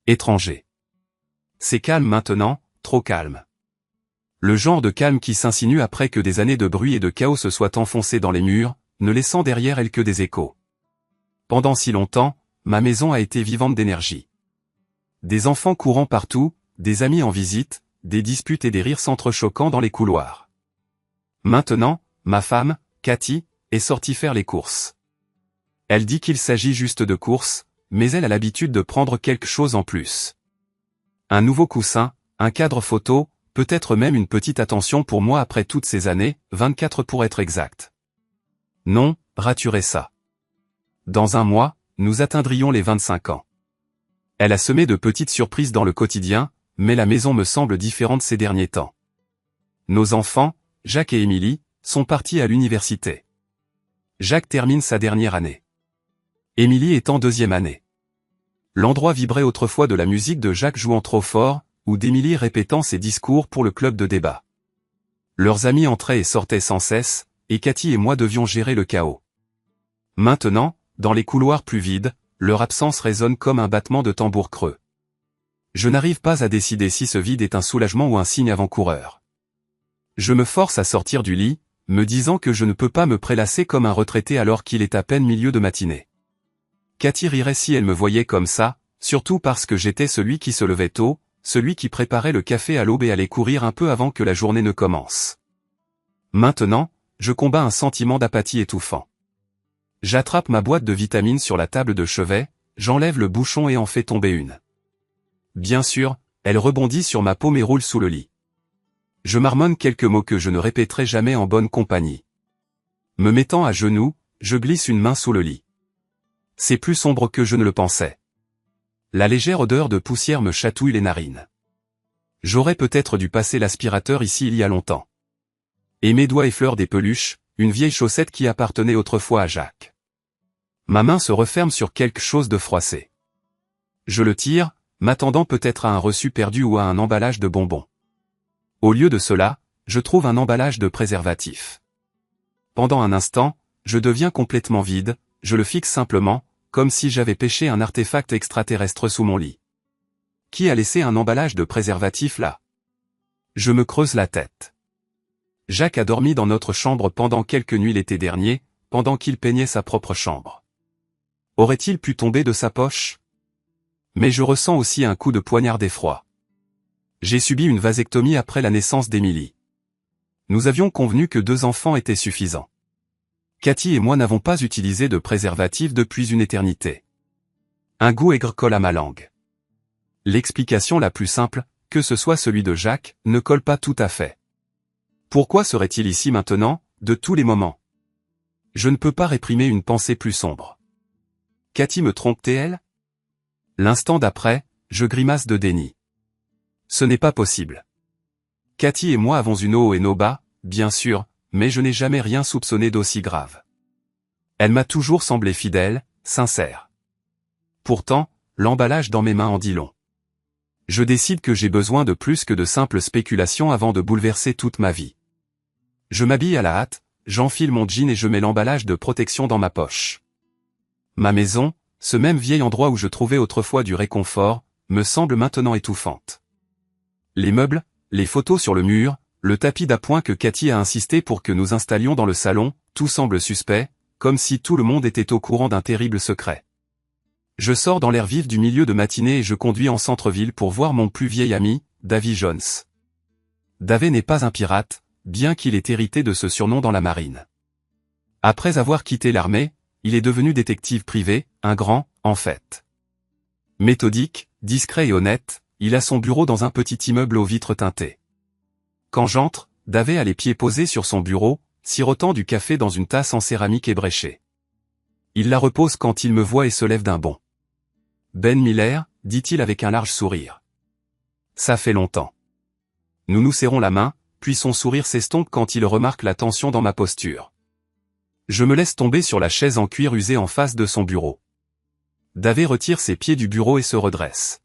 Étranger. C'est calme maintenant, trop calme. Le genre de calme qui s'insinue après que des années de bruit et de chaos se soient enfoncées dans les murs, ne laissant derrière elles que des échos. Pendant si longtemps, ma maison a été vivante d'énergie. Des enfants courant partout, des amis en visite, des disputes et des rires s'entrechoquant dans les couloirs. Maintenant, ma femme, Cathy, est sortie faire les courses. Elle dit qu'il s'agit juste de courses, mais elle a l'habitude de prendre quelque chose en plus. Un nouveau coussin, un cadre photo, peut-être même une petite attention pour moi après toutes ces années, 24 pour être exact. Non, raturez ça. Dans un mois, nous atteindrions les 25 ans. Elle a semé de petites surprises dans le quotidien, mais la maison me semble différente ces derniers temps. Nos enfants, Jacques et Émilie, sont partis à l'université. Jacques termine sa dernière année. Émilie est en deuxième année. L'endroit vibrait autrefois de la musique de Jacques jouant trop fort, ou d'Émilie répétant ses discours pour le club de débat. Leurs amis entraient et sortaient sans cesse, et Cathy et moi devions gérer le chaos. Maintenant, dans les couloirs plus vides, leur absence résonne comme un battement de tambour creux. Je n'arrive pas à décider si ce vide est un soulagement ou un signe avant-coureur. Je me force à sortir du lit, me disant que je ne peux pas me prélasser comme un retraité alors qu'il est à peine milieu de matinée. Cathy rirait si elle me voyait comme ça, surtout parce que j'étais celui qui se levait tôt, celui qui préparait le café à l'aube et allait courir un peu avant que la journée ne commence. Maintenant, je combats un sentiment d'apathie étouffant. J'attrape ma boîte de vitamines sur la table de chevet, j'enlève le bouchon et en fais tomber une. Bien sûr, elle rebondit sur ma paume et roule sous le lit. Je marmonne quelques mots que je ne répéterai jamais en bonne compagnie. Me mettant à genoux, je glisse une main sous le lit. C'est plus sombre que je ne le pensais. La légère odeur de poussière me chatouille les narines. J'aurais peut-être dû passer l'aspirateur ici il y a longtemps. Et mes doigts effleurent des peluches, une vieille chaussette qui appartenait autrefois à Jacques. Ma main se referme sur quelque chose de froissé. Je le tire, m'attendant peut-être à un reçu perdu ou à un emballage de bonbons. Au lieu de cela, je trouve un emballage de préservatifs. Pendant un instant, je deviens complètement vide, je le fixe simplement, comme si j'avais pêché un artefact extraterrestre sous mon lit. Qui a laissé un emballage de préservatifs là? Je me creuse la tête. Jacques a dormi dans notre chambre pendant quelques nuits l'été dernier, pendant qu'il peignait sa propre chambre. Aurait-il pu tomber de sa poche? Mais je ressens aussi un coup de poignard d'effroi. J'ai subi une vasectomie après la naissance d'Émilie. Nous avions convenu que 2 enfants étaient suffisants. Cathy et moi n'avons pas utilisé de préservatif depuis une éternité. Un goût aigre colle à ma langue. L'explication la plus simple, que ce soit celui de Jacques, ne colle pas tout à fait. Pourquoi serait-il ici maintenant, de tous les moments? Je ne peux pas réprimer une pensée plus sombre. Cathy me trompe-t-elle? L'instant d'après, je grimace de déni. Ce n'est pas possible. Cathy et moi avons eu nos hauts et nos bas, bien sûr, mais je n'ai jamais rien soupçonné d'aussi grave. Elle m'a toujours semblé fidèle, sincère. Pourtant, l'emballage dans mes mains en dit long. Je décide que j'ai besoin de plus que de simples spéculations avant de bouleverser toute ma vie. Je m'habille à la hâte, j'enfile mon jean et je mets l'emballage de protection dans ma poche. Ma maison, ce même vieil endroit où je trouvais autrefois du réconfort, me semble maintenant étouffante. Les meubles, les photos sur le mur, le tapis d'appoint que Cathy a insisté pour que nous installions dans le salon, tout semble suspect, comme si tout le monde était au courant d'un terrible secret. Je sors dans l'air vif du milieu de matinée et je conduis en centre-ville pour voir mon plus vieil ami, Davy Jones. Davy n'est pas un pirate, bien qu'il ait hérité de ce surnom dans la marine. Après avoir quitté l'armée, il est devenu détective privé, un grand, en fait. Méthodique, discret et honnête, il a son bureau dans un petit immeuble aux vitres teintées. Quand j'entre, Davy a les pieds posés sur son bureau, sirotant du café dans une tasse en céramique ébréchée. Il la repose quand il me voit et se lève d'un bond. Ben Miller, dit-il avec un large sourire. Ça fait longtemps. Nous nous serrons la main, puis son sourire s'estompe quand il remarque la tension dans ma posture. Je me laisse tomber sur la chaise en cuir usé en face de son bureau. Davy retire ses pieds du bureau et se redresse.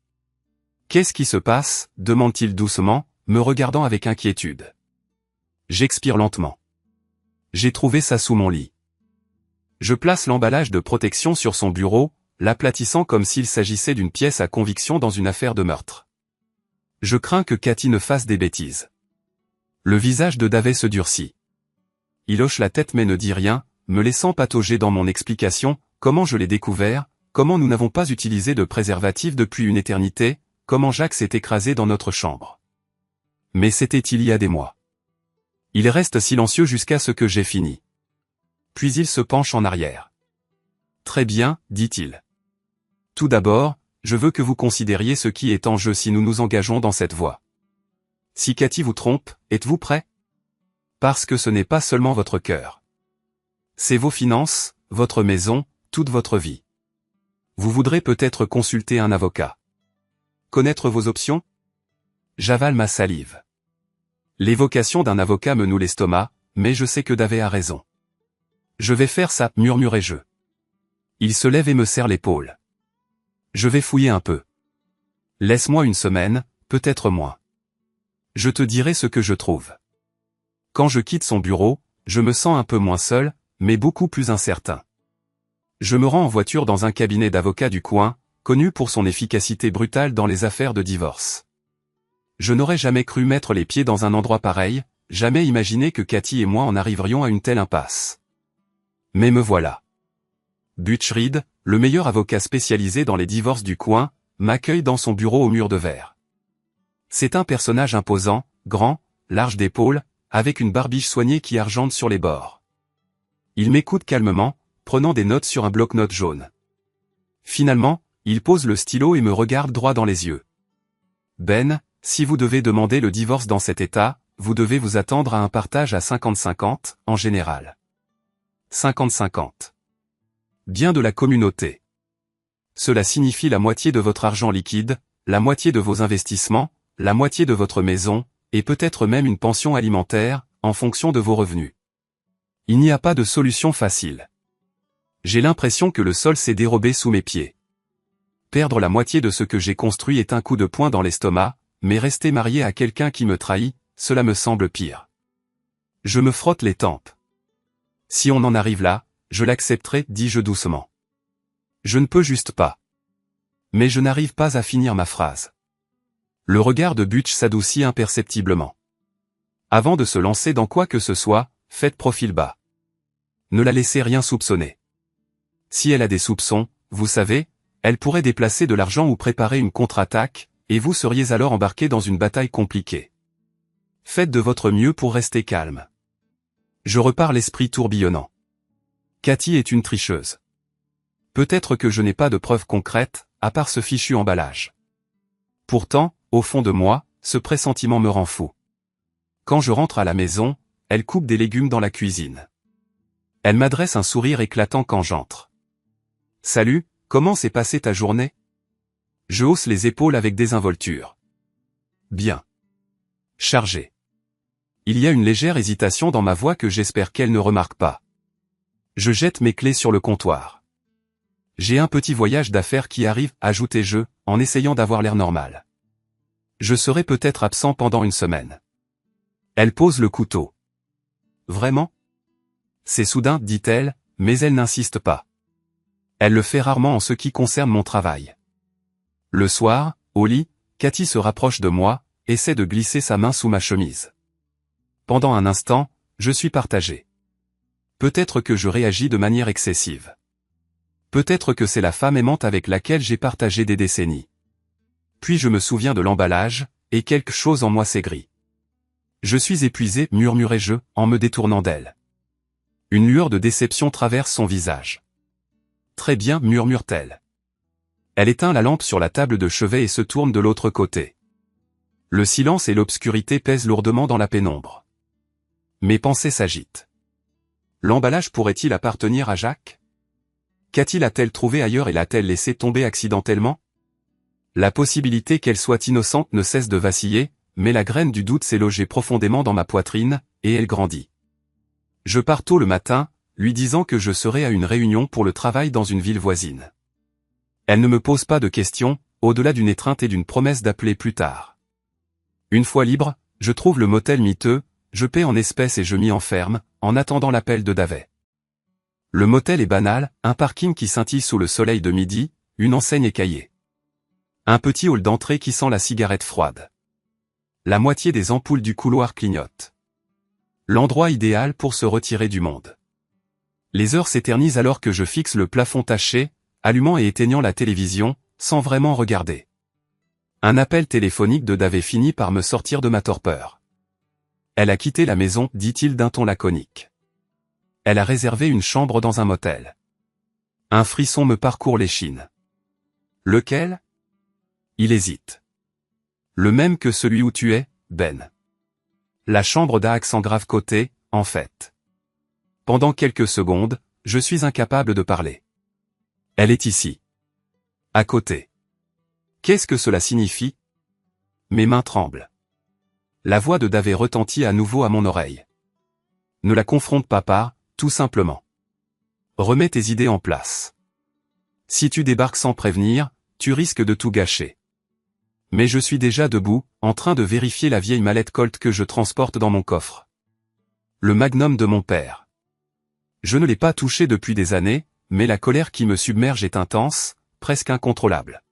Qu'est-ce qui se passe? Demande-t-il doucement, me regardant avec inquiétude. J'expire lentement. J'ai trouvé ça sous mon lit. Je place l'emballage de protection sur son bureau, l'aplatissant comme s'il s'agissait d'une pièce à conviction dans une affaire de meurtre. Je crains que Cathy ne fasse des bêtises. Le visage de Davet se durcit. Il hoche la tête mais ne dit rien, me laissant patauger dans mon explication, comment je l'ai découvert, comment nous n'avons pas utilisé de préservatif depuis une éternité, comment Jacques s'est écrasé dans notre chambre. Mais c'était il y a des mois. Il reste silencieux jusqu'à ce que j'ai fini. Puis il se penche en arrière. Très bien, dit-il. Tout d'abord, je veux que vous considériez ce qui est en jeu si nous nous engageons dans cette voie. Si Cathy vous trompe, êtes-vous prêt? Parce que ce n'est pas seulement votre cœur. C'est vos finances, votre maison, toute votre vie. Vous voudrez peut-être consulter un avocat. Connaître vos options? J'avale ma salive. L'évocation d'un avocat me noue l'estomac, mais je sais que Davet a raison. Je vais faire ça, murmurai-je. Il se lève et me serre l'épaule. Je vais fouiller un peu. Laisse-moi une semaine, peut-être moins. Je te dirai ce que je trouve. Quand je quitte son bureau, je me sens un peu moins seul, mais beaucoup plus incertain. Je me rends en voiture dans un cabinet d'avocats du coin, connu pour son efficacité brutale dans les affaires de divorce. Je n'aurais jamais cru mettre les pieds dans un endroit pareil, jamais imaginé que Cathy et moi en arriverions à une telle impasse. Mais me voilà. Butch Reed, le meilleur avocat spécialisé dans les divorces du coin, m'accueille dans son bureau au mur de verre. C'est un personnage imposant, grand, large d'épaules, avec une barbiche soignée qui argente sur les bords. Il m'écoute calmement, prenant des notes sur un bloc-notes jaune. Finalement, il pose le stylo et me regarde droit dans les yeux. Ben, si vous devez demander le divorce dans cet état, vous devez vous attendre à un partage à 50-50, en général. 50-50. Bien de la communauté. Cela signifie la moitié de votre argent liquide, la moitié de vos investissements, la moitié de votre maison, et peut-être même une pension alimentaire, en fonction de vos revenus. Il n'y a pas de solution facile. J'ai l'impression que le sol s'est dérobé sous mes pieds. Perdre la moitié de ce que j'ai construit est un coup de poing dans l'estomac, mais rester marié à quelqu'un qui me trahit, cela me semble pire. Je me frotte les tempes. Si on en arrive là, je l'accepterai, dis-je doucement. Je ne peux juste pas. Mais je n'arrive pas à finir ma phrase. Le regard de Butch s'adoucit imperceptiblement. Avant de se lancer dans quoi que ce soit, faites profil bas. Ne la laissez rien soupçonner. Si elle a des soupçons, vous savez, elle pourrait déplacer de l'argent ou préparer une contre-attaque, et vous seriez alors embarqué dans une bataille compliquée. Faites de votre mieux pour rester calme. Je repars l'esprit tourbillonnant. Cathy est une tricheuse. Peut-être que je n'ai pas de preuves concrètes, à part ce fichu emballage. Pourtant, au fond de moi, ce pressentiment me rend fou. Quand je rentre à la maison, elle coupe des légumes dans la cuisine. Elle m'adresse un sourire éclatant quand j'entre. « Salut, comment s'est passée ta journée ?» Je hausse les épaules avec désinvolture. « Bien. » Chargé. Il y a une légère hésitation dans ma voix que j'espère qu'elle ne remarque pas. Je jette mes clés sur le comptoir. J'ai un petit voyage d'affaires qui arrive, ajoutai-je, en essayant d'avoir l'air normal. Je serai peut-être absent pendant une semaine. Elle pose le couteau. Vraiment? C'est soudain, dit-elle, mais elle n'insiste pas. Elle le fait rarement en ce qui concerne mon travail. Le soir, au lit, Cathy se rapproche de moi, essaie de glisser sa main sous ma chemise. Pendant un instant, je suis partagé. Peut-être que je réagis de manière excessive. Peut-être que c'est la femme aimante avec laquelle j'ai partagé des décennies. Puis je me souviens de l'emballage, et quelque chose en moi s'aigrit. Je suis épuisé, murmurai-je, en me détournant d'elle. Une lueur de déception traverse son visage. Très bien, murmure-t-elle. Elle éteint la lampe sur la table de chevet et se tourne de l'autre côté. Le silence et l'obscurité pèsent lourdement dans la pénombre. Mes pensées s'agitent. L'emballage pourrait-il appartenir à Jacques? Cathy l'a-t-elle trouvé ailleurs et l'a-t-elle laissé tomber accidentellement? La possibilité qu'elle soit innocente ne cesse de vaciller, mais la graine du doute s'est logée profondément dans ma poitrine, et elle grandit. Je pars tôt le matin, lui disant que je serai à une réunion pour le travail dans une ville voisine. Elle ne me pose pas de questions, au-delà d'une étreinte et d'une promesse d'appeler plus tard. Une fois libre, je trouve le motel miteux, je paie en espèces et je m'y enferme, en attendant l'appel de Davet. Le motel est banal, un parking qui scintille sous le soleil de midi, une enseigne écaillée. Un petit hall d'entrée qui sent la cigarette froide. La moitié des ampoules du couloir clignotent. L'endroit idéal pour se retirer du monde. Les heures s'éternisent alors que je fixe le plafond taché, allumant et éteignant la télévision, sans vraiment regarder. Un appel téléphonique de Dave finit par me sortir de ma torpeur. Elle a quitté la maison, dit-il d'un ton laconique. Elle a réservé une chambre dans un motel. Un frisson me parcourt l'échine. Lequel? Il hésite. Le même que celui où tu es, Ben. La chambre d'à accent grave côté, en fait. Pendant quelques secondes, je suis incapable de parler. Elle est ici. À côté. Qu'est-ce que cela signifie? Mes mains tremblent. La voix de Dave retentit à nouveau à mon oreille. Ne la confronte pas par, tout simplement. Remets tes idées en place. Si tu débarques sans prévenir, tu risques de tout gâcher. Mais je suis déjà debout, en train de vérifier la vieille mallette Colt que je transporte dans mon coffre. Le magnum de mon père. Je ne l'ai pas touché depuis des années, mais la colère qui me submerge est intense, presque incontrôlable.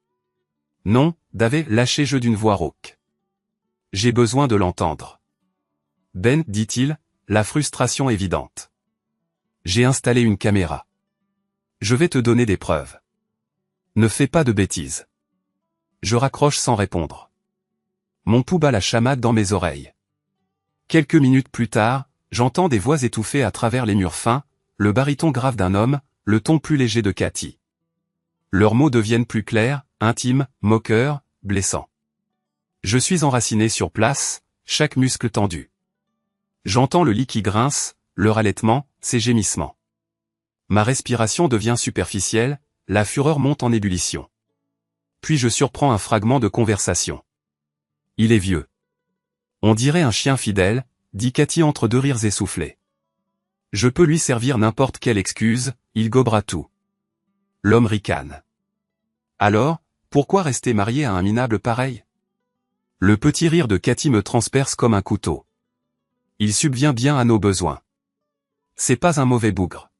Non, Dave, lâchez-je d'une voix rauque. J'ai besoin de l'entendre. Ben, dit-il, la frustration évidente. J'ai installé une caméra. Je vais te donner des preuves. Ne fais pas de bêtises. Je raccroche sans répondre. Mon pouls bat la chamade dans mes oreilles. Quelques minutes plus tard, j'entends des voix étouffées à travers les murs fins, le baryton grave d'un homme, le ton plus léger de Cathy. Leurs mots deviennent plus clairs, intimes, moqueurs, blessants. Je suis enraciné sur place, chaque muscle tendu. J'entends le lit qui grince, leur halètement, ses gémissements. Ma respiration devient superficielle, la fureur monte en ébullition. Puis je surprends un fragment de conversation. Il est vieux. On dirait un chien fidèle, dit Cathy entre deux rires essoufflés. Je peux lui servir n'importe quelle excuse, il gobera tout. L'homme ricane. Alors, pourquoi rester marié à un minable pareil? Le petit rire de Cathy me transperce comme un couteau. Il subvient bien à nos besoins. C'est pas un mauvais bougre.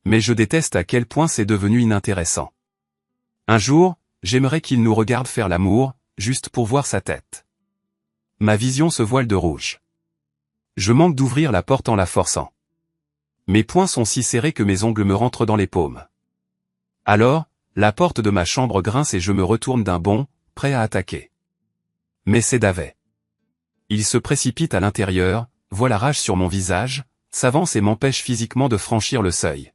Mais je déteste à quel point c'est devenu inintéressant. Un jour, j'aimerais qu'il nous regarde faire l'amour, juste pour voir sa tête. Ma vision se voile de rouge. Je manque d'ouvrir la porte en la forçant. Mes poings sont si serrés que mes ongles me rentrent dans les paumes. Alors, la porte de ma chambre grince et je me retourne d'un bond, prêt à attaquer. Mais c'est Dave. Il se précipite à l'intérieur, voit la rage sur mon visage, s'avance et m'empêche physiquement de franchir le seuil.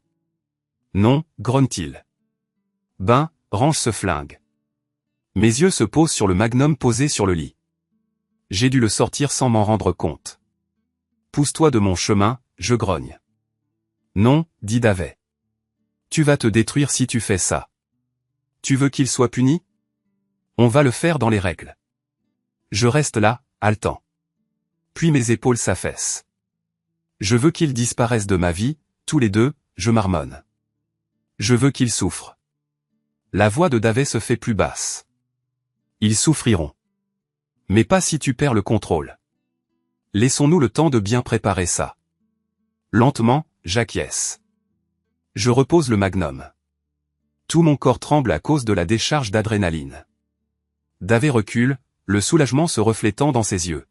Non, grogne-t-il. Ben, range ce flingue. Mes yeux se posent sur le magnum posé sur le lit. J'ai dû le sortir sans m'en rendre compte. Pousse-toi de mon chemin, je grogne. Non, dit Dave. Tu vas te détruire si tu fais ça. Tu veux qu'il soit puni? On va le faire dans les règles. Je reste là, haletant. Puis mes épaules s'affaissent. Je veux qu'ils disparaissent de ma vie, tous les deux, je marmonne. Je veux qu'ils souffrent. La voix de Dave se fait plus basse. Ils souffriront. Mais pas si tu perds le contrôle. Laissons-nous le temps de bien préparer ça. Lentement, j'acquiesce. Je repose le magnum. Tout mon corps tremble à cause de la décharge d'adrénaline. Dave recule, le soulagement se reflétant dans ses yeux.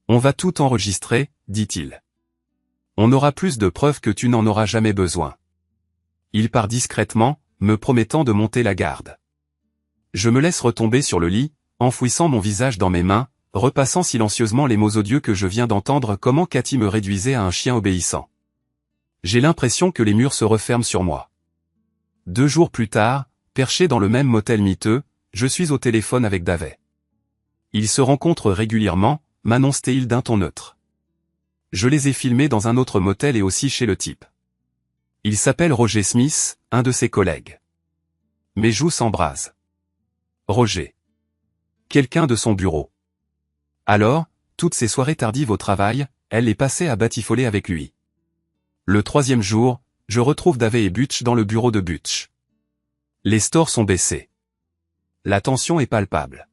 On va tout enregistrer, dit-il. On aura plus de preuves que tu n'en auras jamais besoin. Il part discrètement, me promettant de monter la garde. Je me laisse retomber sur le lit, enfouissant mon visage dans mes mains, repassant silencieusement les mots odieux que je viens d'entendre comment Cathy me réduisait à un chien obéissant. J'ai l'impression que les murs se referment sur moi. 2 jours plus tard, perché dans le même motel miteux, je suis au téléphone avec Dave. Ils se rencontrent régulièrement, m'annonce-t-il d'un ton neutre. Je les ai filmés dans un autre motel et aussi chez le type. Il s'appelle Roger Smith, un de ses collègues. Mes joues s'embrasent. Roger. Quelqu'un de son bureau. Alors, toutes ces soirées tardives au travail, elle les passait à batifoler avec lui. Le 3e jour, je retrouve Dave et Butch dans le bureau de Butch. Les stores sont baissés. La tension est palpable.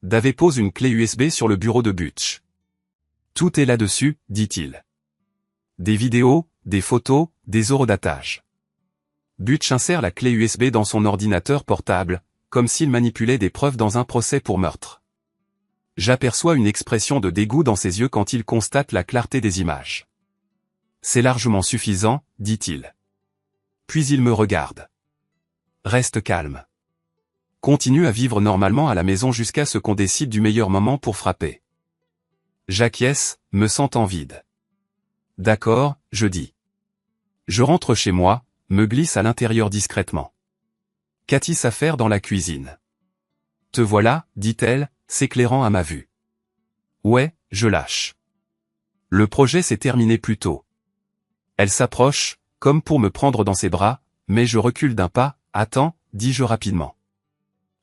Dave pose une clé USB sur le bureau de Butch. Tout est là-dessus, dit-il. Des vidéos, des photos, des horodatages. Butch insère la clé USB dans son ordinateur portable, comme s'il manipulait des preuves dans un procès pour meurtre. J'aperçois une expression de dégoût dans ses yeux quand il constate la clarté des images. C'est largement suffisant, dit-il. Puis il me regarde. Reste calme. Continue à vivre normalement à la maison jusqu'à ce qu'on décide du meilleur moment pour frapper. J'acquiesce, me sentant vide. D'accord, je dis. Je rentre chez moi, me glisse à l'intérieur discrètement. Cathy s'affaire dans la cuisine. Te voilà, dit-elle, s'éclairant à ma vue. Ouais, je lâche. Le projet s'est terminé plus tôt. Elle s'approche, comme pour me prendre dans ses bras, mais je recule d'un pas. Attends, dis-je rapidement.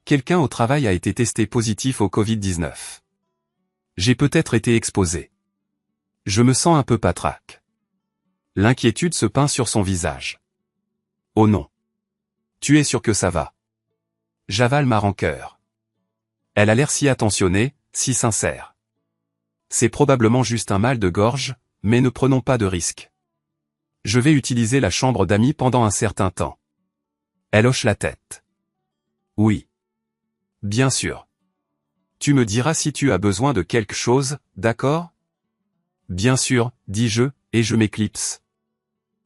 Quelqu'un au travail a été testé positif au Covid-19. J'ai peut-être été exposé. Je me sens un peu patraque. L'inquiétude se peint sur son visage. Oh non. Tu es sûr que ça va? J'avale ma rancœur. Elle a l'air si attentionnée, si sincère. C'est probablement juste un mal de gorge, mais ne prenons pas de risques. Je vais utiliser la chambre d'amis pendant un certain temps. Elle hoche la tête. Oui. Bien sûr. Tu me diras si tu as besoin de quelque chose, d'accord? Bien sûr, dis-je, et je m'éclipse.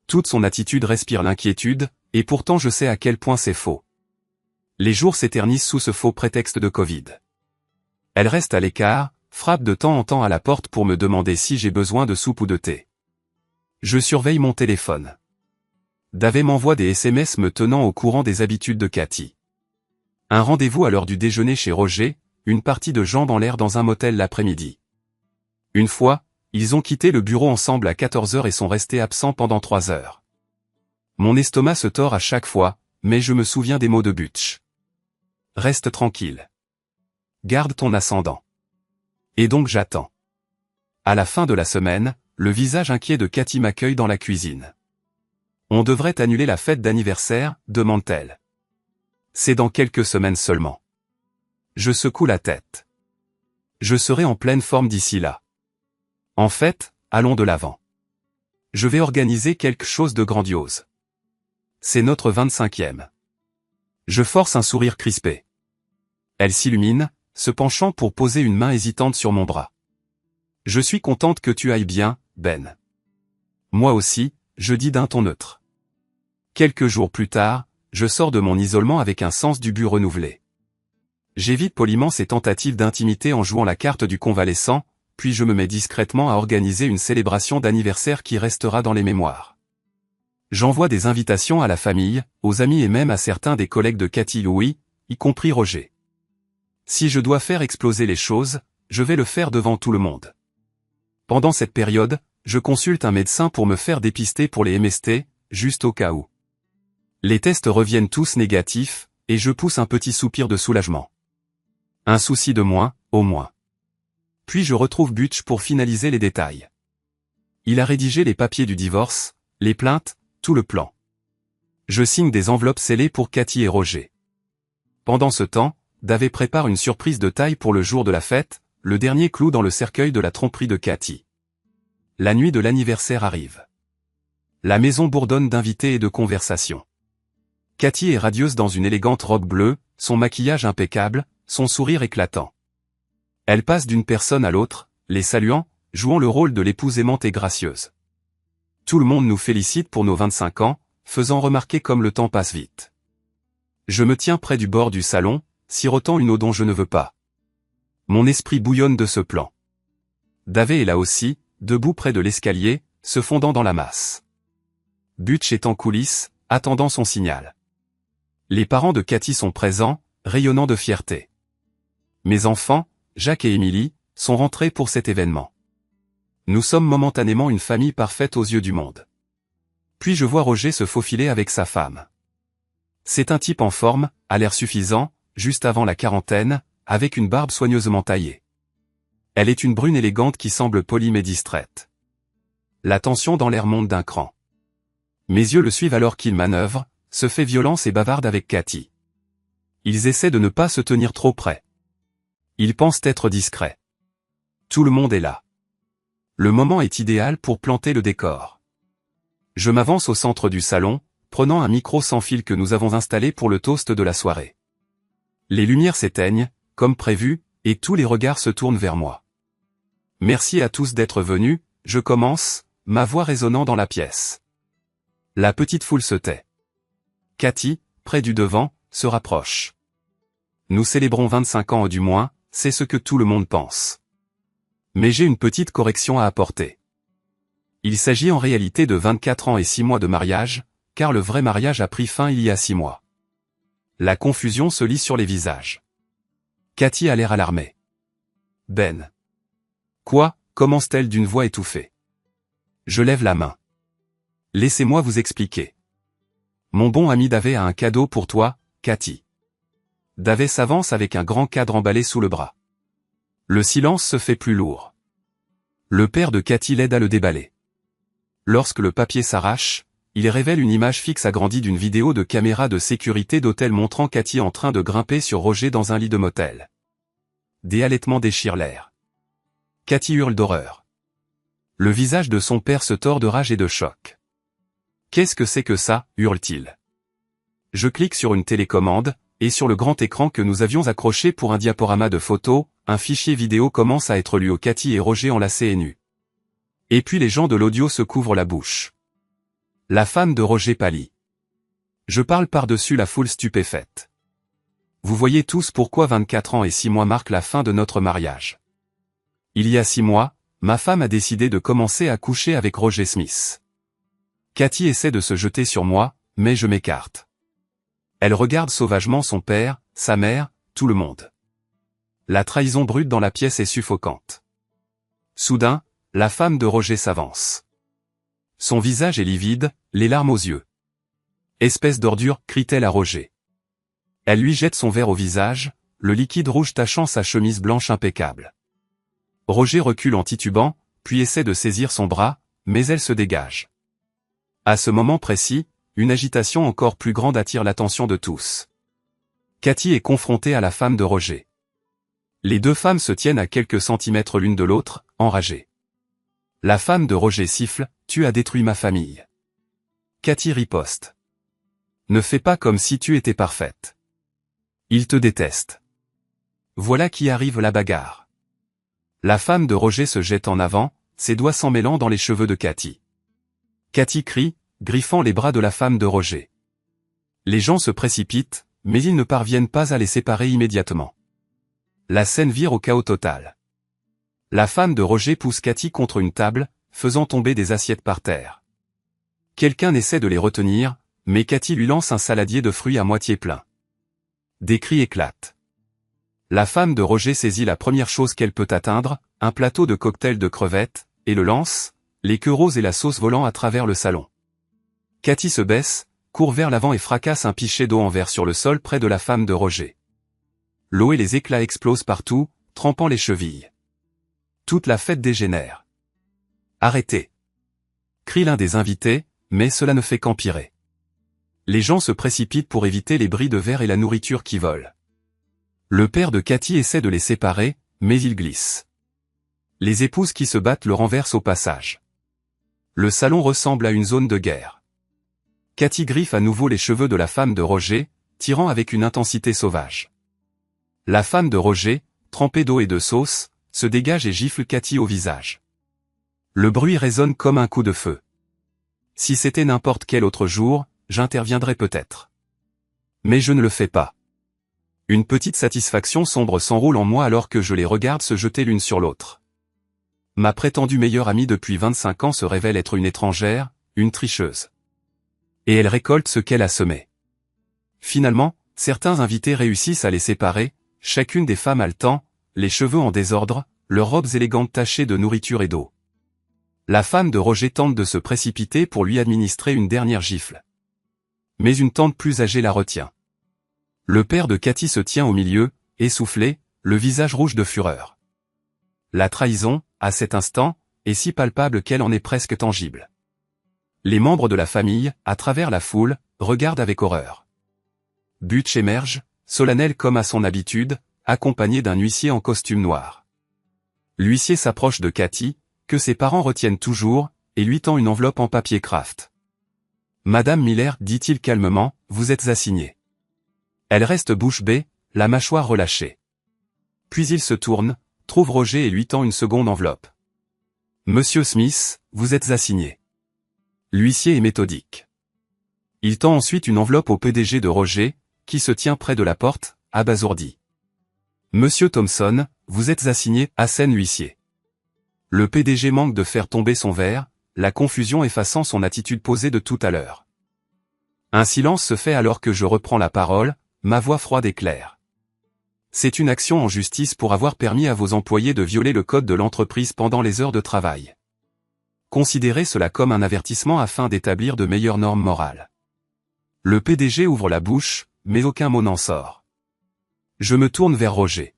Toute son attitude respire l'inquiétude, et pourtant je sais à quel point c'est faux. Les jours s'éternisent sous ce faux prétexte de Covid. Elle reste à l'écart, frappe de temps en temps à la porte pour me demander si j'ai besoin de soupe ou de thé. Je surveille mon téléphone. Dave m'envoie des SMS me tenant au courant des habitudes de Cathy. Un rendez-vous à l'heure du déjeuner chez Roger, une partie de jambes en l'air dans un motel l'après-midi. Une fois, ils ont quitté le bureau ensemble à 14h et sont restés absents pendant 3 heures. Mon estomac se tord à chaque fois, mais je me souviens des mots de Butch. Reste tranquille. Garde ton ascendant. Et donc j'attends. À la fin de la semaine, le visage inquiet de Cathy m'accueille dans la cuisine. On devrait annuler la fête d'anniversaire, demande-t-elle. C'est dans quelques semaines seulement. Je secoue la tête. Je serai en pleine forme d'ici là. En fait, allons de l'avant. Je vais organiser quelque chose de grandiose. C'est notre 25e. Je force un sourire crispé. Elle s'illumine, se penchant pour poser une main hésitante sur mon bras. Je suis contente que tu ailles bien, Ben. Moi aussi, je dis d'un ton neutre. Quelques jours plus tard, je sors de mon isolement avec un sens du but renouvelé. J'évite poliment ces tentatives d'intimité en jouant la carte du convalescent, puis je me mets discrètement à organiser une célébration d'anniversaire qui restera dans les mémoires. J'envoie des invitations à la famille, aux amis et même à certains des collègues de Cathy Louis, y compris Roger. Si je dois faire exploser les choses, je vais le faire devant tout le monde. Pendant cette période, je consulte un médecin pour me faire dépister pour les MST, juste au cas où. Les tests reviennent tous négatifs, et je pousse un petit soupir de soulagement. Un souci de moins, au moins. Puis je retrouve Butch pour finaliser les détails. Il a rédigé les papiers du divorce, les plaintes, tout le plan. Je signe des enveloppes scellées pour Cathy et Roger. Pendant ce temps, Dave prépare une surprise de taille pour le jour de la fête, le dernier clou dans le cercueil de la tromperie de Cathy. La nuit de l'anniversaire arrive. La maison bourdonne d'invités et de conversations. Cathy est radieuse dans une élégante robe bleue, son maquillage impeccable, son sourire éclatant. Elle passe d'une personne à l'autre, les saluant, jouant le rôle de l'épouse aimante et gracieuse. Tout le monde nous félicite pour nos 25 ans, faisant remarquer comme le temps passe vite. Je me tiens près du bord du salon, sirotant une eau dont je ne veux pas. Mon esprit bouillonne de ce plan. Dave est là aussi, debout près de l'escalier, se fondant dans la masse. Butch est en coulisses, attendant son signal. Les parents de Cathy sont présents, rayonnant de fierté. Mes enfants, Jacques et Émilie, sont rentrés pour cet événement. Nous sommes momentanément une famille parfaite aux yeux du monde. Puis je vois Roger se faufiler avec sa femme. C'est un type en forme, à l'air suffisant, juste avant la quarantaine, avec une barbe soigneusement taillée. Elle est une brune élégante qui semble polie mais distraite. La tension dans l'air monte d'un cran. Mes yeux le suivent alors qu'il manœuvre, se fait violence et bavarde avec Cathy. Ils essaient de ne pas se tenir trop près. Ils pensent être discrets. Tout le monde est là. Le moment est idéal pour planter le décor. Je m'avance au centre du salon, prenant un micro sans fil que nous avons installé pour le toast de la soirée. Les lumières s'éteignent, comme prévu, et tous les regards se tournent vers moi. Merci à tous d'être venus, je commence, ma voix résonnant dans la pièce. La petite foule se tait. Cathy, près du devant, se rapproche. Nous célébrons 25 ans du moins, c'est ce que tout le monde pense. Mais j'ai une petite correction à apporter. Il s'agit en réalité de 24 ans et 6 mois de mariage, car le vrai mariage a pris fin il y a 6 mois. La confusion se lit sur les visages. Cathy a l'air alarmée. Ben. Quoi, commence-t-elle d'une voix étouffée. Je lève la main. Laissez-moi vous expliquer. Mon bon ami Davé a un cadeau pour toi, Cathy. Davé s'avance avec un grand cadre emballé sous le bras. Le silence se fait plus lourd. Le père de Cathy l'aide à le déballer. Lorsque le papier s'arrache, il révèle une image fixe agrandie d'une vidéo de caméra de sécurité d'hôtel montrant Cathy en train de grimper sur Roger dans un lit de motel. Des halètements déchirent l'air. Cathy hurle d'horreur. Le visage de son père se tord de rage et de choc. Qu'est-ce que c'est que ça, hurle-t-il. Je clique sur une télécommande, et sur le grand écran que nous avions accroché pour un diaporama de photos, un fichier vidéo commence à être lu au Cathy et Roger enlacés et nus. Et puis les gens de l'audio se couvrent la bouche. La femme de Roger pâlit. Je parle par-dessus la foule stupéfaite. Vous voyez tous pourquoi 24 ans et 6 mois marquent la fin de notre mariage. Il y a 6 mois, ma femme a décidé de commencer à coucher avec Roger Smith. Cathy essaie de se jeter sur moi, mais je m'écarte. Elle regarde sauvagement son père, sa mère, tout le monde. La trahison brute dans la pièce est suffocante. Soudain, la femme de Roger s'avance. Son visage est livide, les larmes aux yeux. Espèce d'ordure, crie-t-elle à Roger. Elle lui jette son verre au visage, le liquide rouge tachant sa chemise blanche impeccable. Roger recule en titubant, puis essaie de saisir son bras, mais elle se dégage. À ce moment précis, une agitation encore plus grande attire l'attention de tous. Cathy est confrontée à la femme de Roger. Les deux femmes se tiennent à quelques centimètres l'une de l'autre, enragées. La femme de Roger siffle, « Tu as détruit ma famille. » Cathy riposte. « Ne fais pas comme si tu étais parfaite. Il te déteste. » Voilà qui arrive la bagarre. La femme de Roger se jette en avant, ses doigts s'en mêlant dans les cheveux de Cathy. Cathy crie, griffant les bras de la femme de Roger. Les gens se précipitent, mais ils ne parviennent pas à les séparer immédiatement. La scène vire au chaos total. La femme de Roger pousse Cathy contre une table, faisant tomber des assiettes par terre. Quelqu'un essaie de les retenir, mais Cathy lui lance un saladier de fruits à moitié plein. Des cris éclatent. La femme de Roger saisit la première chose qu'elle peut atteindre, un plateau de cocktail de crevettes, et le lance, les queues roses et la sauce volant à travers le salon. Cathy se baisse, court vers l'avant et fracasse un pichet d'eau en verre sur le sol près de la femme de Roger. L'eau et les éclats explosent partout, trempant les chevilles. Toute la fête dégénère. Arrêtez! Crie l'un des invités, mais cela ne fait qu'empirer. Les gens se précipitent pour éviter les bris de verre et la nourriture qui volent. Le père de Cathy essaie de les séparer, mais il glisse. Les épouses qui se battent le renversent au passage. Le salon ressemble à une zone de guerre. Cathy griffe à nouveau les cheveux de la femme de Roger, tirant avec une intensité sauvage. La femme de Roger, trempée d'eau et de sauce, se dégage et gifle Cathy au visage. Le bruit résonne comme un coup de feu. Si c'était n'importe quel autre jour, j'interviendrais peut-être. Mais je ne le fais pas. Une petite satisfaction sombre s'enroule en moi alors que je les regarde se jeter l'une sur l'autre. Ma prétendue meilleure amie depuis 25 ans se révèle être une étrangère, une tricheuse. Et elle récolte ce qu'elle a semé. Finalement, certains invités réussissent à les séparer, chacune des femmes haletant, les cheveux en désordre, leurs robes élégantes tachées de nourriture et d'eau. La femme de Roger tente de se précipiter pour lui administrer une dernière gifle. Mais une tante plus âgée la retient. Le père de Cathy se tient au milieu, essoufflé, le visage rouge de fureur. La trahison, à cet instant, est si palpable qu'elle en est presque tangible. Les membres de la famille, à travers la foule, regardent avec horreur. Butch émerge, solennel comme à son habitude, accompagné d'un huissier en costume noir. L'huissier s'approche de Cathy, que ses parents retiennent toujours, et lui tend une enveloppe en papier craft. Madame Miller, dit-il calmement, vous êtes assignée. Elle reste bouche bée, la mâchoire relâchée. Puis il se tourne, trouve Roger et lui tend une seconde enveloppe. Monsieur Smith, vous êtes assigné. L'huissier est méthodique. Il tend ensuite une enveloppe au PDG de Roger, qui se tient près de la porte, abasourdi. Monsieur Thompson, vous êtes assigné, assène l'huissier. Le PDG manque de faire tomber son verre, la confusion effaçant son attitude posée de tout à l'heure. Un silence se fait alors que je reprends la parole, ma voix froide et claire. C'est une action en justice pour avoir permis à vos employés de violer le code de l'entreprise pendant les heures de travail. Considérez cela comme un avertissement afin d'établir de meilleures normes morales. Le PDG ouvre la bouche, mais aucun mot n'en sort. Je me tourne vers Roger.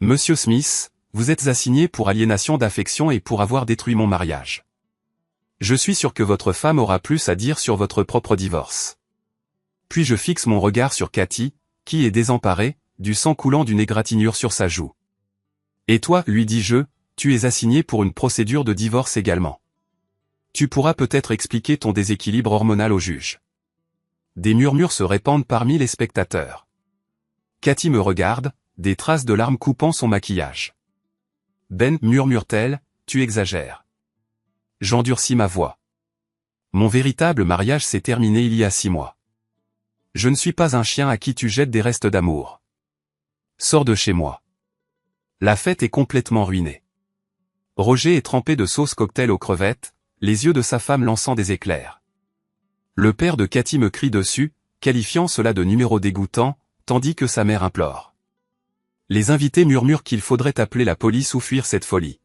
Monsieur Smith, vous êtes assigné pour aliénation d'affection et pour avoir détruit mon mariage. Je suis sûr que votre femme aura plus à dire sur votre propre divorce. Puis je fixe mon regard sur Cathy, qui est désemparée, du sang coulant d'une égratignure sur sa joue. Et toi, lui dis-je, tu es assigné pour une procédure de divorce également. Tu pourras peut-être expliquer ton déséquilibre hormonal au juge. Des murmures se répandent parmi les spectateurs. Cathy me regarde, des traces de larmes coupant son maquillage. Ben, murmure-t-elle, tu exagères. J'endurcis ma voix. Mon véritable mariage s'est terminé il y a 6 mois. Je ne suis pas un chien à qui tu jettes des restes d'amour. Sors de chez moi. La fête est complètement ruinée. Roger est trempé de sauce cocktail aux crevettes, les yeux de sa femme lançant des éclairs. Le père de Cathy me crie dessus, qualifiant cela de numéro dégoûtant, tandis que sa mère implore. Les invités murmurent qu'il faudrait appeler la police ou fuir cette folie.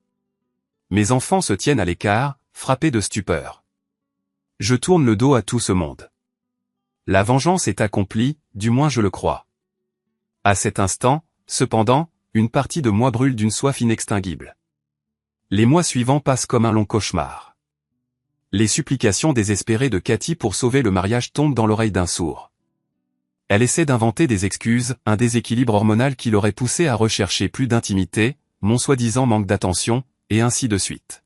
Mes enfants se tiennent à l'écart, frappés de stupeur. Je tourne le dos à tout ce monde. La vengeance est accomplie, du moins je le crois. À cet instant, cependant, une partie de moi brûle d'une soif inextinguible. Les mois suivants passent comme un long cauchemar. Les supplications désespérées de Cathy pour sauver le mariage tombent dans l'oreille d'un sourd. Elle essaie d'inventer des excuses, un déséquilibre hormonal qui l'aurait poussé à rechercher plus d'intimité, mon soi-disant manque d'attention, et ainsi de suite.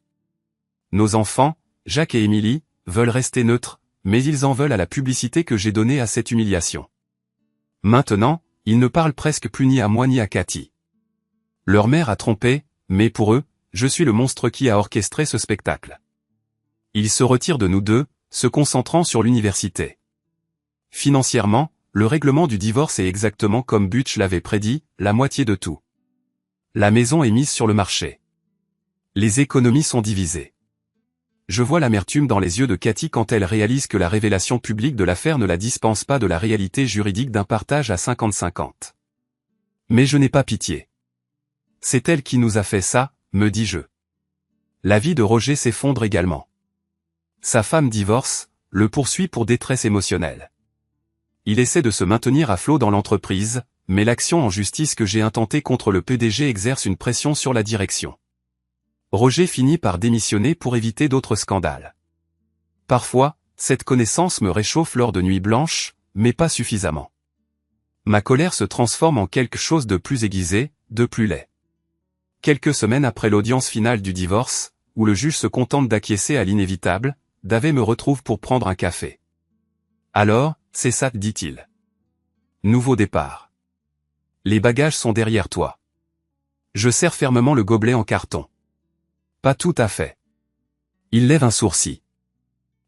Nos enfants, Jacques et Émilie, veulent rester neutres, mais ils en veulent à la publicité que j'ai donnée à cette humiliation. Maintenant, ils ne parlent presque plus ni à moi ni à Cathy. Leur mère a trompé, mais pour eux, je suis le monstre qui a orchestré ce spectacle. Ils se retirent de nous deux, se concentrant sur l'université. Financièrement, le règlement du divorce est exactement comme Butch l'avait prédit, la moitié de tout. La maison est mise sur le marché. Les économies sont divisées. Je vois l'amertume dans les yeux de Cathy quand elle réalise que la révélation publique de l'affaire ne la dispense pas de la réalité juridique d'un partage à 50-50. Mais je n'ai pas pitié. C'est elle qui nous a fait ça, me dis-je. La vie de Roger s'effondre également. Sa femme divorce, le poursuit pour détresse émotionnelle. Il essaie de se maintenir à flot dans l'entreprise, mais l'action en justice que j'ai intentée contre le PDG exerce une pression sur la direction. Roger finit par démissionner pour éviter d'autres scandales. Parfois, cette connaissance me réchauffe lors de nuits blanches, mais pas suffisamment. Ma colère se transforme en quelque chose de plus aiguisé, de plus laid. Quelques semaines après l'audience finale du divorce, où le juge se contente d'acquiescer à l'inévitable, Dave me retrouve pour prendre un café. Alors, c'est ça, dit-il. Nouveau départ. Les bagages sont derrière toi. Je serre fermement le gobelet en carton. Pas tout à fait. Il lève un sourcil.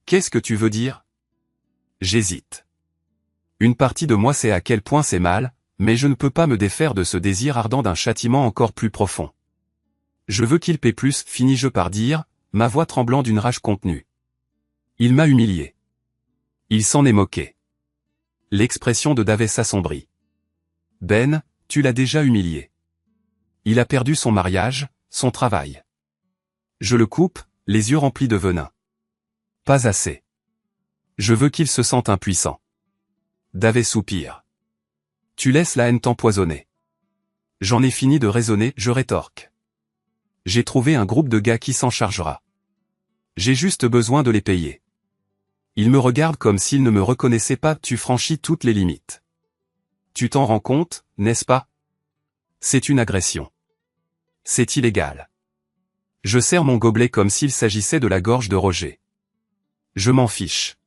Qu'est-ce que tu veux dire? J'hésite. Une partie de moi sait à quel point c'est mal, mais je ne peux pas me défaire de ce désir ardent d'un châtiment encore plus profond. Je veux qu'il paie plus, finis-je par dire, ma voix tremblant d'une rage contenue. Il m'a humilié. Il s'en est moqué. L'expression de Dave s'assombrit. Ben, tu l'as déjà humilié. Il a perdu son mariage, son travail. Je le coupe, les yeux remplis de venin. Pas assez. Je veux qu'il se sente impuissant. Dave soupire. Tu laisses la haine t'empoisonner. J'en ai fini de raisonner, je rétorque. J'ai trouvé un groupe de gars qui s'en chargera. J'ai juste besoin de les payer. Il me regarde comme s'il ne me reconnaissait pas, tu franchis toutes les limites. Tu t'en rends compte, n'est-ce pas? C'est une agression. C'est illégal. Je serre mon gobelet comme s'il s'agissait de la gorge de Roger. Je m'en fiche.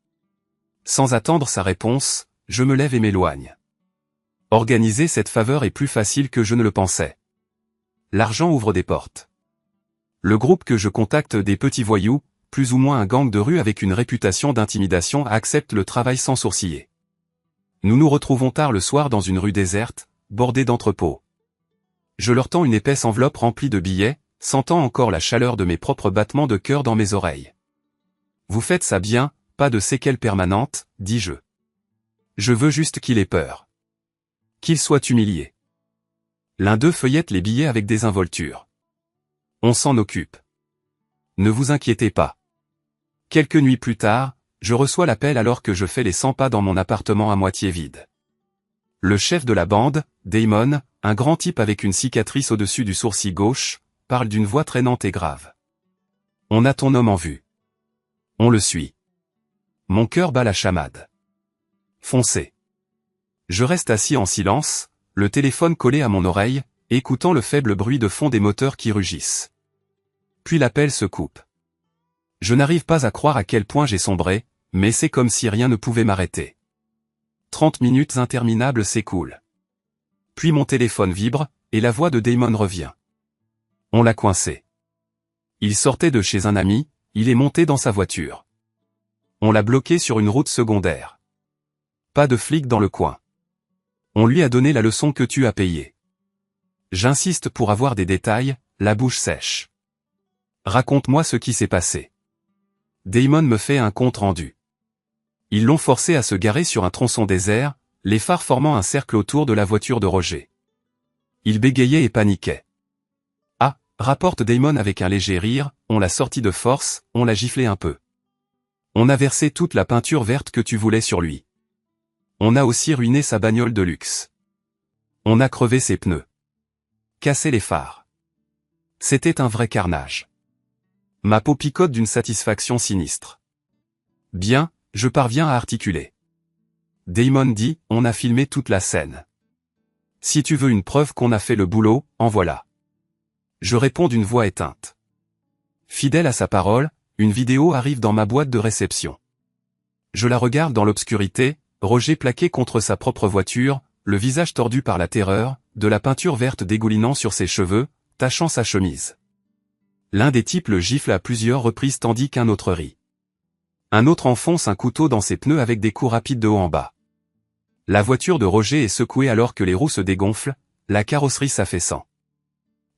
Sans attendre sa réponse, je me lève et m'éloigne. Organiser cette faveur est plus facile que je ne le pensais. L'argent ouvre des portes. Le groupe que je contacte, des petits voyous, plus ou moins un gang de rue avec une réputation d'intimidation, accepte le travail sans sourciller. Nous nous retrouvons tard le soir dans une rue déserte, bordée d'entrepôts. Je leur tends une épaisse enveloppe remplie de billets, sentant encore la chaleur de mes propres battements de cœur dans mes oreilles. Vous faites ça bien, pas de séquelles permanentes, dis-je. Je veux juste qu'il ait peur. Qu'il soit humilié. L'un d'eux feuillette les billets avec désinvolture. On s'en occupe. Ne vous inquiétez pas. Quelques nuits plus tard, je reçois l'appel alors que je fais les 100 pas dans mon appartement à moitié vide. Le chef de la bande, Damon, un grand type avec une cicatrice au-dessus du sourcil gauche, parle d'une voix traînante et grave. On a ton homme en vue. On le suit. Mon cœur bat la chamade. Foncez. Je reste assis en silence, le téléphone collé à mon oreille, écoutant le faible bruit de fond des moteurs qui rugissent. Puis l'appel se coupe. Je n'arrive pas à croire à quel point j'ai sombré, mais c'est comme si rien ne pouvait m'arrêter. 30 minutes interminables s'écoulent. Puis mon téléphone vibre, et la voix de Damon revient. On l'a coincé. Il sortait de chez un ami, il est monté dans sa voiture. On l'a bloqué sur une route secondaire. Pas de flic dans le coin. On lui a donné la leçon que tu as payée. J'insiste pour avoir des détails, la bouche sèche. Raconte-moi ce qui s'est passé. Damon me fait un compte rendu. Ils l'ont forcé à se garer sur un tronçon désert, les phares formant un cercle autour de la voiture de Roger. Il bégayait et paniquait. Ah, rapporte Damon avec un léger rire, on l'a sorti de force, on l'a giflé un peu. On a versé toute la peinture verte que tu voulais sur lui. On a aussi ruiné sa bagnole de luxe. On a crevé ses pneus. Cassé les phares. C'était un vrai carnage. Ma peau picote d'une satisfaction sinistre. Bien, je parviens à articuler. Damon dit, on a filmé toute la scène. Si tu veux une preuve qu'on a fait le boulot, en voilà. Je réponds d'une voix éteinte. Fidèle à sa parole, une vidéo arrive dans ma boîte de réception. Je la regarde dans l'obscurité, Roger plaqué contre sa propre voiture, le visage tordu par la terreur, de la peinture verte dégoulinant sur ses cheveux, tachant sa chemise. L'un des types le gifle à plusieurs reprises tandis qu'un autre rit. Un autre enfonce un couteau dans ses pneus avec des coups rapides de haut en bas. La voiture de Roger est secouée alors que les roues se dégonflent, la carrosserie s'affaissant.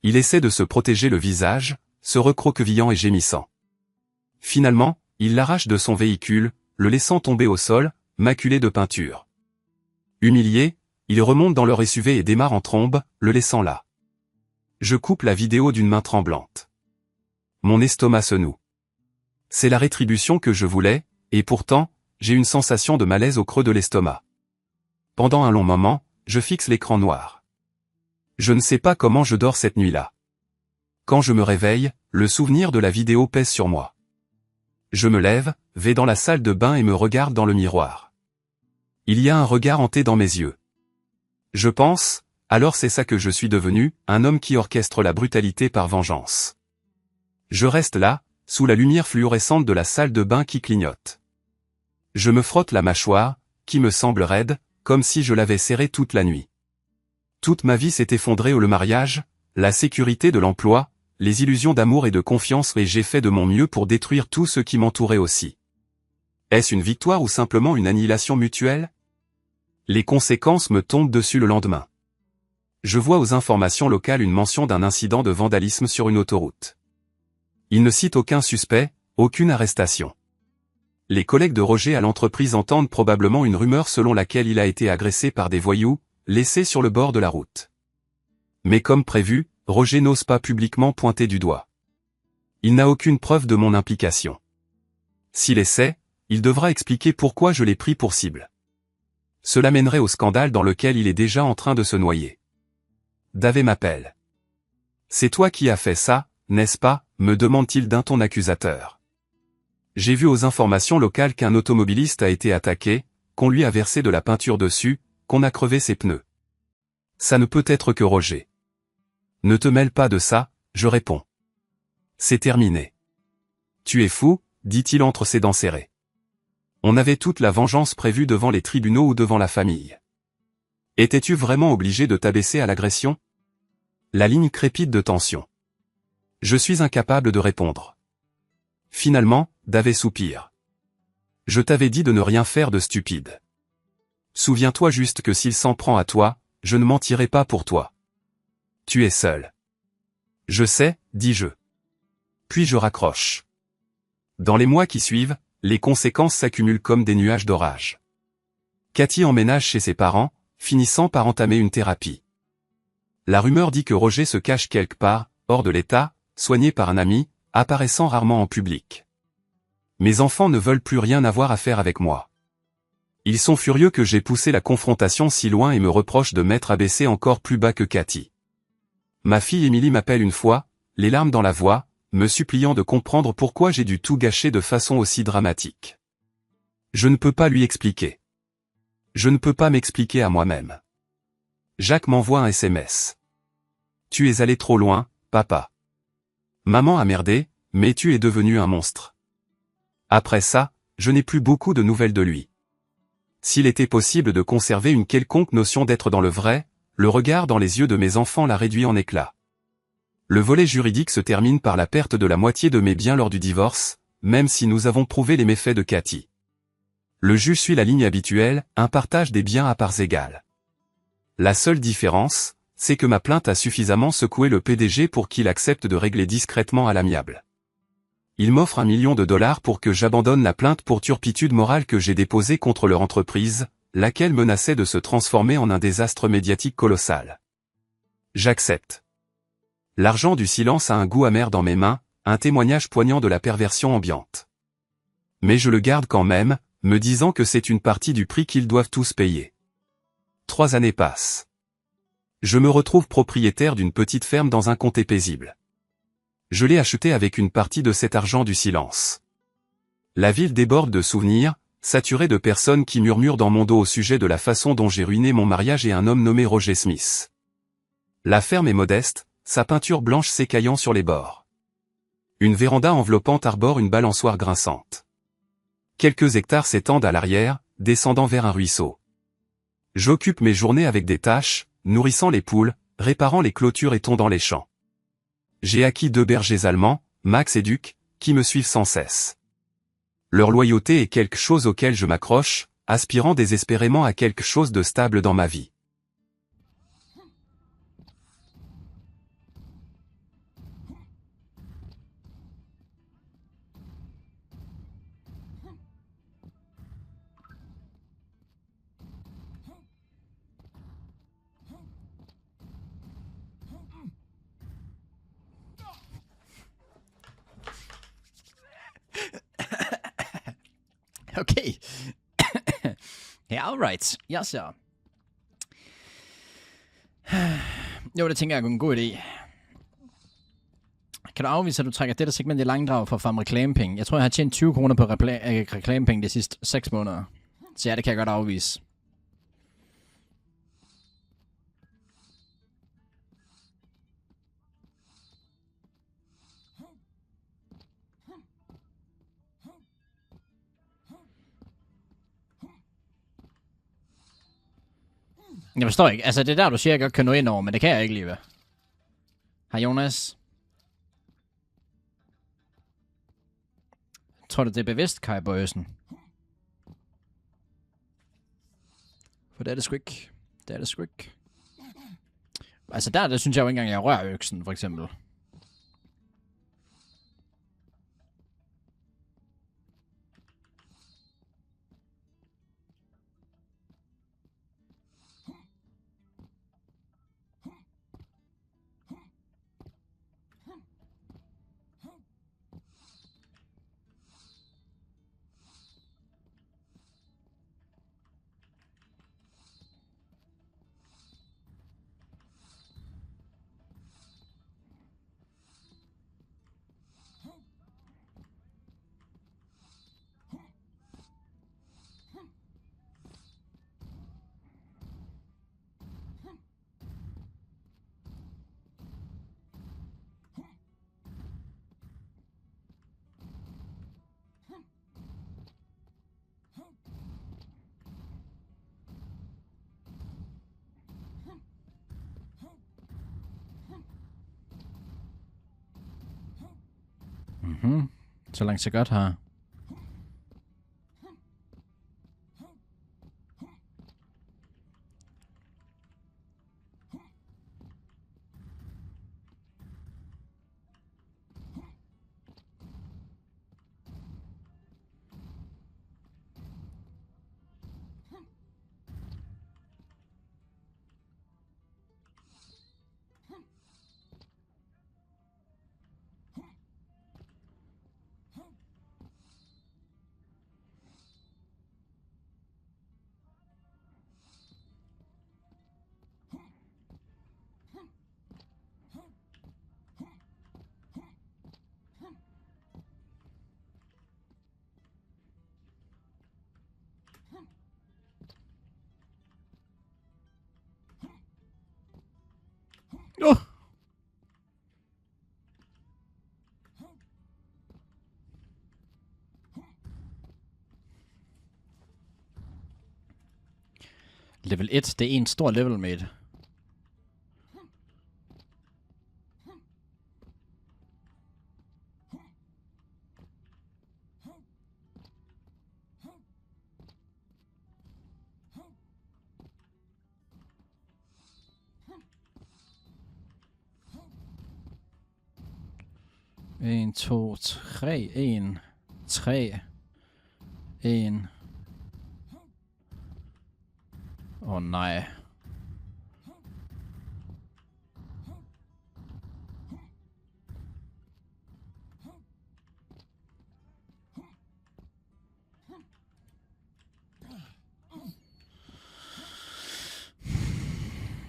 Il essaie de se protéger le visage, se recroquevillant et gémissant. Finalement, il l'arrache de son véhicule, le laissant tomber au sol, maculé de peinture. Humilié, il remonte dans leur SUV et démarre en trombe, le laissant là. Je coupe la vidéo d'une main tremblante. Mon estomac se noue. C'est la rétribution que je voulais, et pourtant, j'ai une sensation de malaise au creux de l'estomac. Pendant un long moment, je fixe l'écran noir. Je ne sais pas comment je dors cette nuit-là. Quand je me réveille, le souvenir de la vidéo pèse sur moi. Je me lève, vais dans la salle de bain et me regarde dans le miroir. Il y a un regard hanté dans mes yeux. Je pense, alors c'est ça que je suis devenu, un homme qui orchestre la brutalité par vengeance. Je reste là, sous la lumière fluorescente de la salle de bain qui clignote. Je me frotte la mâchoire, qui me semble raide, comme si je l'avais serrée toute la nuit. Toute ma vie s'est effondrée au le mariage, la sécurité de l'emploi, les illusions d'amour et de confiance, et j'ai fait de mon mieux pour détruire tout ce qui m'entourait aussi. Est-ce une victoire ou simplement une annihilation mutuelle? Les conséquences me tombent dessus le lendemain. Je vois aux informations locales une mention d'un incident de vandalisme sur une autoroute. Il ne cite aucun suspect, aucune arrestation. Les collègues de Roger à l'entreprise entendent probablement une rumeur selon laquelle il a été agressé par des voyous, laissés sur le bord de la route. Mais comme prévu, Roger n'ose pas publiquement pointer du doigt. Il n'a aucune preuve de mon implication. S'il essaie, il devra expliquer pourquoi je l'ai pris pour cible. Cela mènerait au scandale dans lequel il est déjà en train de se noyer. Dave m'appelle. C'est toi qui as fait ça, n'est-ce pas, me demande-t-il d'un ton accusateur. J'ai vu aux informations locales qu'un automobiliste a été attaqué, qu'on lui a versé de la peinture dessus, qu'on a crevé ses pneus. Ça ne peut être que Roger. Ne te mêle pas de ça, je réponds. C'est terminé. Tu es fou, dit-il entre ses dents serrées. On avait toute la vengeance prévue devant les tribunaux ou devant la famille. Étais-tu vraiment obligé de t'abaisser à l'agression? La ligne crépite de tension. Je suis incapable de répondre. Finalement, Dave soupire. Je t'avais dit de ne rien faire de stupide. Souviens-toi juste que s'il s'en prend à toi, je ne mentirai pas pour toi. Tu es seul. Je sais, dis-je. Puis je raccroche. Dans les mois qui suivent, les conséquences s'accumulent comme des nuages d'orage. Cathy emménage chez ses parents, finissant par entamer une thérapie. La rumeur dit que Roger se cache quelque part, hors de l'état, soigné par un ami, apparaissant rarement en public. Mes enfants ne veulent plus rien avoir à faire avec moi. Ils sont furieux que j'ai poussé la confrontation si loin et me reprochent de m'être abaissé encore plus bas que Cathy. Ma fille Émilie m'appelle une fois, les larmes dans la voix, me suppliant de comprendre pourquoi j'ai dû tout gâcher de façon aussi dramatique. Je ne peux pas lui expliquer. Je ne peux pas m'expliquer à moi-même. Jacques m'envoie un SMS. Tu es allé trop loin, papa. Maman a merdé, mais tu es devenu un monstre. Après ça, je n'ai plus beaucoup de nouvelles de lui. S'il était possible de conserver une quelconque notion d'être dans le vrai, le regard dans les yeux de mes enfants l'a réduit en éclats. Le volet juridique se termine par la perte de la moitié de mes biens lors du divorce, même si nous avons prouvé les méfaits de Cathy. Le juge suit la ligne habituelle, un partage des biens à parts égales. La seule différence, c'est que ma plainte a suffisamment secoué le PDG pour qu'il accepte de régler discrètement à l'amiable. Il m'offre $1 million pour que j'abandonne la plainte pour turpitude morale que j'ai déposée contre leur entreprise, laquelle menaçait de se transformer en un désastre médiatique colossal. J'accepte. L'argent du silence a un goût amer dans mes mains, un témoignage poignant de la perversion ambiante. Mais je le garde quand même, me disant que c'est une partie du prix qu'ils doivent tous payer. 3 années passent. Je me retrouve propriétaire d'une petite ferme dans un comté paisible. Je l'ai achetée avec une partie de cet argent du silence. La ville déborde de souvenirs, saturée de personnes qui murmurent dans mon dos au sujet de la façon dont j'ai ruiné mon mariage et un homme nommé Roger Smith. La ferme est modeste, sa peinture blanche s'écaillant sur les bords. Une véranda enveloppante arbore une balançoire grinçante. Quelques hectares s'étendent à l'arrière, descendant vers un ruisseau. J'occupe mes journées avec des tâches, nourrissant les poules, réparant les clôtures et tondant les champs. J'ai acquis 2 bergers allemands, Max et Duc, qui me suivent sans cesse. Leur loyauté est quelque chose auquel je m'accroche, aspirant désespérément à quelque chose de stable dans ma vie. Okay. Ja, alright. Ja, så. Jo, det tænker jeg er en god idé. Kan du afvise, at du trækker dette segment i langdrag for at farme reklamepenge? Jeg tror, jeg har tjent 20 kroner på reklamepenge de sidste 6 måneder. Så ja, det kan jeg godt afvise. Jeg forstår ikke. Altså, det er der, du siger, jeg godt kan nå ind over, men det kan jeg ikke lige. Hej, Jonas. Tror du, det er bevidst, Kai Bøjesen? For det er det sgu ikke. Det er det sgu ikke. Altså, der synes jeg jo ikke engang, jeg rører øksen, for eksempel. Mhm. Så langt så godt her. Level 1, det er en stor level, mate. En, to, tre, en, tre, en. Åh nej.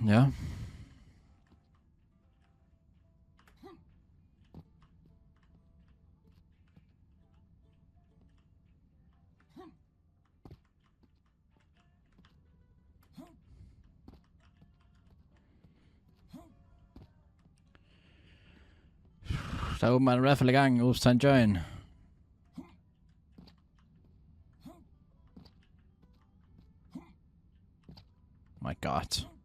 Ja. Der er åbenbart en raffle i gang hos Tangerine. My god.